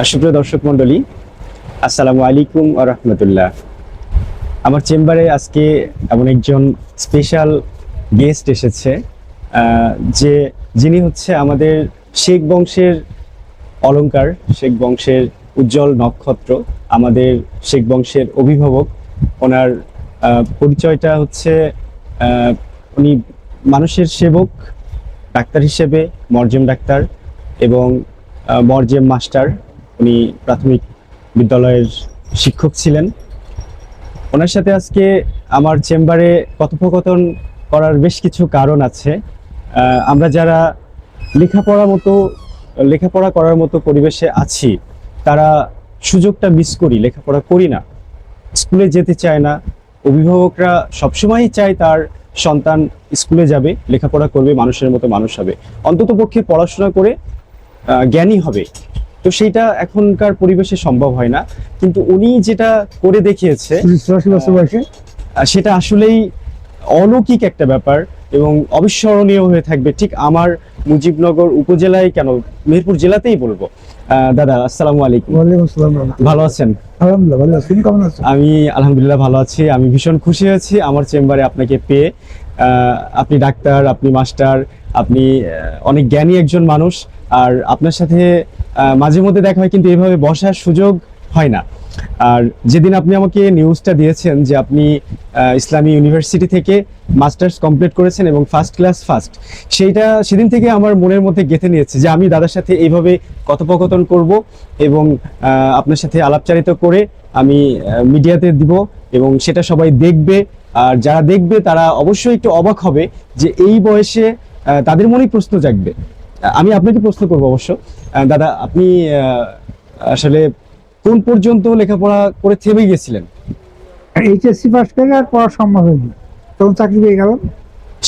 সুপ্রিয় দর্শক মণ্ডলী, আসসালামু আলাইকুম ওয়া রাহমাতুল্লাহ। আমার চেম্বারে আজকে এমন একজন স্পেশাল গেস্ট এসেছে, যিনি হচ্ছে আমাদের শেখ বংশের অলংকার, শেখ বংশের উজ্জ্বল নক্ষত্র, আমাদের শেখ বংশের অভিভাবক। ওনার পরিচয়টা হচ্ছে উনি মানুষের সেবক, ডাক্তার হিসেবে মরজেম ডাক্তার এবং মরজেম মাস্টার। উনি প্রাথমিক বিদ্যালয়ের শিক্ষক ছিলেন। ওনার সাথে আজকে আমার চেম্বারে কথোপকথন করার বেশ কিছু কারণ আছে। আমরা যারা লেখাপড়া করার মতো পরিবেশে আছি, তারা সুযোগটা মিস করি, লেখাপড়া করি না, স্কুলে যেতে চায় না। অভিভাবকরা সবসময়ই চায় তার সন্তান স্কুলে যাবে, লেখাপড়া করবে, মানুষের মতো মানুষ হবে, অন্ততপক্ষে পড়াশোনা করে জ্ঞানী হবে। তো সেইটা এখনকার পরিবেশে সম্ভব হয় না, কিন্তু উনি যেটা করে দেখিয়েছে সেটা আসলেই অলৌকিক একটা ব্যাপার এবং অবিস্মরণীয় হয়ে থাকবে। ঠিক আমার মুজিবনগর উপজেলায় কেন, মেহেরপুর জেলাতেই বলবো। দাদা, আসসালামু আলাইকুম। ওয়ালাইকুম আসসালাম। ভালো আছেন? আলহামদুলিল্লাহ ভালো আছি। তুমি কেমন আছো? আমি আলহামদুলিল্লাহ ভালো আছি। আমি ভীষণ খুশি হয়েছি আমার চেম্বারে আপনাকে পেয়ে। আপনি ডাক্তার, আপনি মাস্টার, আপনি অনেক জ্ঞানী একজন মানুষ। আর আপনার সাথে মাঝে মধ্যে দেখা হয়, কিন্তু এভাবে বসার সুযোগ হয় না। আর যেদিন আপনি আমাকে নিউজটা দিয়েছেন যে আপনি ইসলামী ইউনিভার্সিটি থেকে মাস্টার্স কমপ্লিট করেছেন এবং ফার্স্ট ক্লাস ফার্স্ট, সেদিন থেকে আমার মনের মধ্যে গেঁথে নিয়েছে যে আমি দাদার সাথে এইভাবে কথোপকথন করব এবং আপনার সাথে আলাপচারিতা করে আমি মিডিয়াতে দিব এবং সেটা সবাই দেখবে। আর যারা দেখবে তারা অবশ্যই একটু অবাক হবে যে এই বয়সে তাদের মনেই প্রশ্ন জাগবে। আমি আপনাকে প্রশ্ন করবো অবশ্য। দাদা, আপনি আসলে কোন পর্যন্ত লেখাপড়া করে থেমে গেছিলেন? এইচএসসি পাস করে আর পড়া সম্ভব হয়নি, তখন চাকরি পেয়ে গেলাম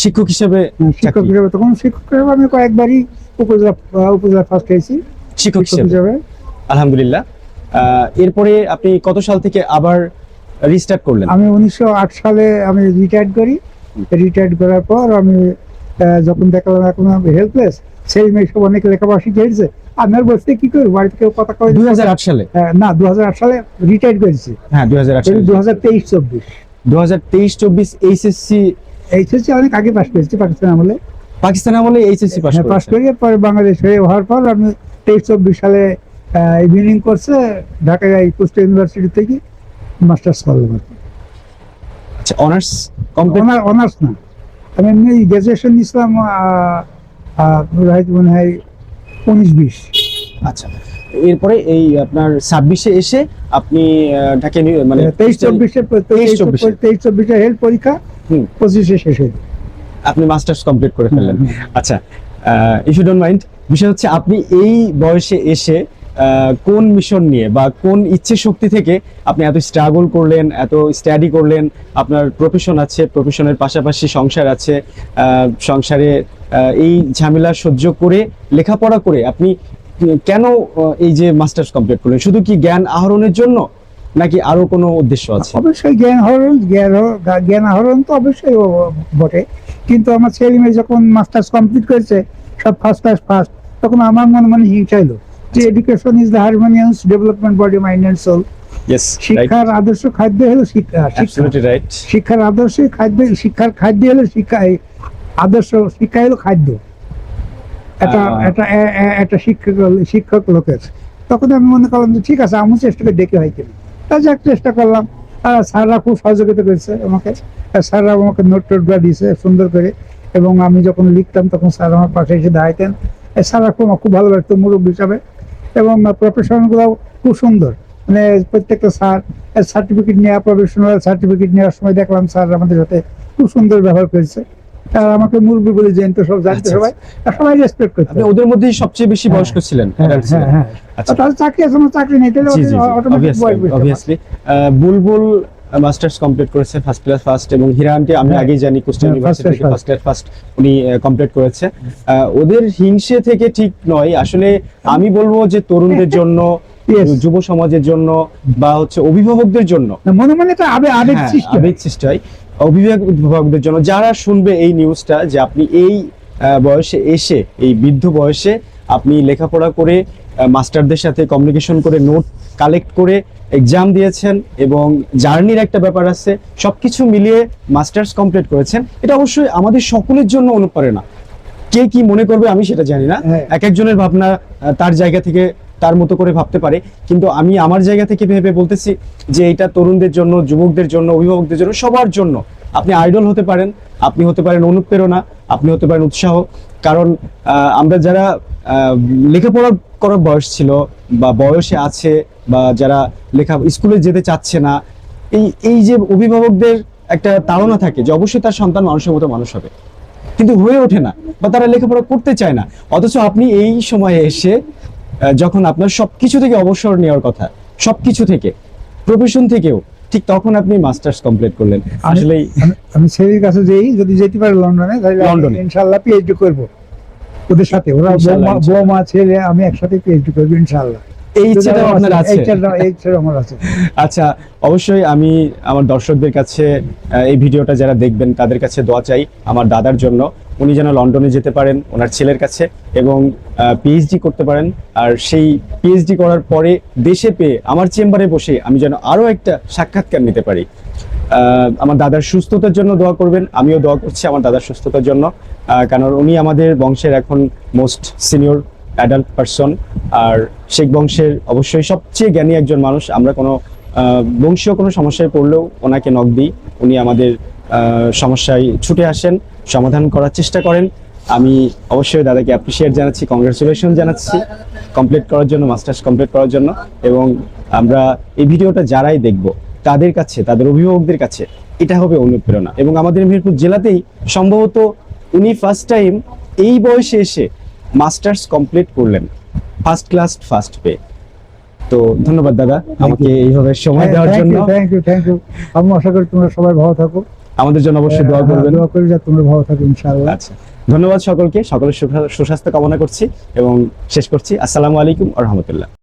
শিক্ষক হিসেবে। শিক্ষক হিসেবে তখন শিক্ষক হিসেবে আমি কয়েকবারই উপজেলা ফার্স্ট হয়েছি শিক্ষক হিসেবে। আলহামদুলিল্লাহ। এরপরে আপনি কত সাল থেকে আবার রিস্টার্ট করলেন? আমি 1908 সালে আমি রিটায়ার্ড করি। রিটায়ার্ড করার পর আমি যখন দেখলাম এখন আমি হেল্পলেস, ছেলে মেয়ে সব অনেক লেখাপড়া শিখে এসেছে, আমি আর বসতে কি করি, বাড়িতে কেউ কথা কয়। 2008 সালে? না, 2008 সালে রিটায়ার্ড করেছি। হ্যাঁ, 2008 সালে। 2023-24 2023-24 এইচএসসি অনেক আগে পাস করেছি পাকিস্তান আমলে এইচএসসি পাস করে পরে বাংলাদেশ হয়ে হওয়ার পর আমি 23-24 সালে ইভিনিং কোর্সে ঢাকায় কুষ্টিয়া ইউনিভার্সিটি থেকে মাস্টার্স করলাম। আচ্ছা, অনার্স কমপ্লিট? অনার্স না, আমি এমনি গ্রাজুয়েশন নিয়েছিলাম মনে হয় 19-20। আচ্ছা, এরপরে এই আপনার 26-এ এসে আপনি ঢাকা মানে 23-24 হেলথ পরীক্ষা 25-এ শেষ হয়েছে, আপনি মাস্টার্স কমপ্লিট করে ফেললেন। আচ্ছা, ইফ ইউ ডোন্ট মাইন্ড, বিষয় হচ্ছে আপনি এই বয়সে এসে কোন মিশন নিয়ে বা কোন ইচ্ছে শক্তি থেকে আপনি এত স্ট্রাগল করলেন, এত স্টাডি করলেন? আপনার প্রফেশন আছে, প্রফেশনের পাশাপাশি সংসার আছে, সংসারে এই ঝামেলা সহ্য করে লেখাপড়া করে আপনি কেন এই যে মাস্টার্স কমপ্লিট করলেন? শুধু কি জ্ঞান আহরণের জন্য, নাকি আরো কোনো উদ্দেশ্য আছে? অবশ্যই জ্ঞান আহরণ তো অবশ্যই বটে, কিন্তু আমার ছেলে মেয়ে যখন মাস্টার্স কমপ্লিট করেছে সব ফার্স্ট ক্লাস ফার্স্ট, তখন আমার মনে হিংসা এলো যে education is the harmonious development body mind and soul. শিক্ষার আদর্শ খাদ্য হলো শিক্ষার আদর্শ খাদ্য, শিক্ষার খাদ্য হলো আদর্শ শিক্ষা হলো খাদ্য। এটা শিক্ষক লোকের। তখন আমি মনে করলাম যে ঠিক আছে, আমি চেষ্টা করে দেখে হয় কিনা। তা যাক, চেষ্টা করলাম। স্যাররা খুব সহযোগিতা করেছে আমাকে। স্যাররা আমাকে নোট টোটগুলো দিয়েছে সুন্দর করে, এবং আমি যখন লিখতাম তখন স্যার আমার পাশে এসে দাঁড়াইতেন। স্যাররা খুব ভালো লাগতো মুরব্বী হিসাবে, এবং প্রফেশনালগুলো খুব সুন্দর। মানে প্রত্যেকটা স্যার প্রফেশনাল সার্টিফিকেট নেওয়ার সময় দেখলাম স্যার আমাদের সাথে খুব সুন্দর ব্যবহার করেছে। আর আমাকে মুরব্বী বলে জানতো, সব জানতো, সবাই রেসপেক্ট করতো। আপনি ওদের মধ্যেই সবচেয়ে বেশি বয়স্ক ছিলেন? হ্যাঁ। তাহলে চাকরি আছে না, চাকরি নেই, তাহলে অবভিয়াসলি। বুলবুল মাস্টার্স কমপ্লিট করেছে ফার্স্ট ক্লাস ফার্স্ট, এবং হিরানকে আমি আগেই জানি কুষ্টিয়া ইউনিভার্সিটি থেকে ফার্স্ট ক্লাস ফার্স্ট উনি কমপ্লিট করেছে। ওদের হিংসে থেকে ঠিক নয়, আসলে আমি বলবো যে তরুণদের জন্য, যুব সমাজের জন্য, বা হচ্ছে অভিভাবকদের জন্য মনে একটা আবেগ সৃষ্টি হয়। অভিভাবকদের জন্য যারা শুনবে এই নিউজটা, যে আপনি এই বয়সে এসে, এই বৃদ্ধ বয়সে আপনি লেখাপড়া করে মাস্টারদের সাথে কমিউনিকেশন করে নোট কালেক্ট করে এক্সাম দিয়েছেন এবং জার্নির একটা ব্যাপার আছে, সবকিছু মিলিয়ে মাস্টার্স কমপ্লিট করেছেন। এটা অবশ্যই আমাদের সকলের জন্য অনুপ্রেরণা। কে কি মনে করবে আমি সেটা জানি না, হ্যাঁ। এক একজনের ভাবনা তার জায়গা থেকে তার মতো করে ভাবতে পারে, কিন্তু আমি আমার জায়গা থেকে ভেবে বলতেছি যে এটা তরুণদের জন্য, যুবকদের জন্য, অভিভাবকদের জন্য, সবার জন্য। আপনি আইডল হতে পারেন, আপনি হতে পারেন অনুপ্রেরণা, আপনি হতে পারেন উৎসাহ। কারণ আমরা যারা লেখাপড়া করার বয়স ছিল বা বয়সে আছে, বা যারা স্কুলে যেতে চাচ্ছে না, এই যে অভিভাবকদের একটা তাড়না থাকে যে অবশ্যই তার সন্তান মানুষের মতো মানুষ হবে, কিন্তু হয়ে ওঠে না, বা তারা লেখাপড়া করতে চায় না। অথচ আপনি এই সময়ে এসে যখন আপনার সবকিছু থেকে অবসর নেওয়ার কথা, সবকিছু থেকে, প্রফেশন থেকেও, ঠিক তখন আপনি মাস্টার্স কমপ্লিট করলেন। আসলেই আমি ছেলের কাছে যদি যেতে পারি লন্ডনে, তাহলে লন্ডনে। ইনশাল্লাহ পিএইচডি করব ওদের সাথে। ওরা ইনশাআল্লাহ, বৌমা ছেলে আমি একসাথে পিএইচডি করবো ইনশাল্লাহ। এই ইচ্ছাটাও আপনার আছে। এই ইচ্ছা আমার আছে। আচ্ছা, অবশ্যই আমি আমার দর্শকদের কাছে এই ভিডিওটা যারা দেখবেন তাদের কাছে দোয়া চাই আমার দাদার জন্য, উনি যেন লন্ডনে যেতে পারেন ওনার ছেলের কাছে এবং পিএইচডি করতে পারেন। আর সেই পিএইচডি করার পরে দেশে পেয়ে আমার চেম্বারে বসে আমি যেন আরো একটা সাক্ষাৎকার নিতে পারি। আমার দাদার সুস্থতার জন্য দোয়া করবেন, আমিও দোয়া করছি আমার দাদার সুস্থতার জন্য, কারণ উনি আমাদের বংশের এখন মোস্ট সিনিয়র অ্যাডাল্ট পারসন, আর শেখ বংশের অবশ্যই সবচেয়ে জ্ঞানী একজন মানুষ। আমরা কোনো বংশীয় কোনো সমস্যায় পড়লেও ওনাকে নক দিই, উনি আমাদের সমস্যায় ছুটে আসেন, সমাধান করার চেষ্টা করেন। আমি অবশ্যই দাদাকে অ্যাপ্রিসিয়েট জানাচ্ছি, কংগ্রেচুলেশন জানাচ্ছি কমপ্লিট করার জন্য, মাস্টার্স কমপ্লিট করার জন্য। এবং আমরা এই ভিডিওটা যারাই দেখব তাদের কাছে, তাদের অভিভাবকদের কাছে এটা হবে অনুপ্রেরণা। এবং আমাদের মিরপুর জেলাতেই সম্ভবত উনি ফার্স্ট টাইম এই বয়সে এসে মাস্টার্স কমপ্লিট করলেন, ফার্স্ট ক্লাস ফার্স্ট পে। তো ধন্যবাদ দাদা আমাকে এইভাবে সময় দেওয়ার জন্য। Thank you. আমি আশা করি তোমরা সবাই ভালো থাকো, আমাদের জন্য অবশ্যই দোয়া করবেন। দোয়া করি যে তোমরা ভালো থাকো ইনশাআল্লাহ। আচ্ছা, ধন্যবাদ সকলকে, সকলের সুস্বাস্থ্য কামনা করছি এবং শেষ করছি। আসসালামু আলাইকুম ওয়া রাহমাতুল্লাহ।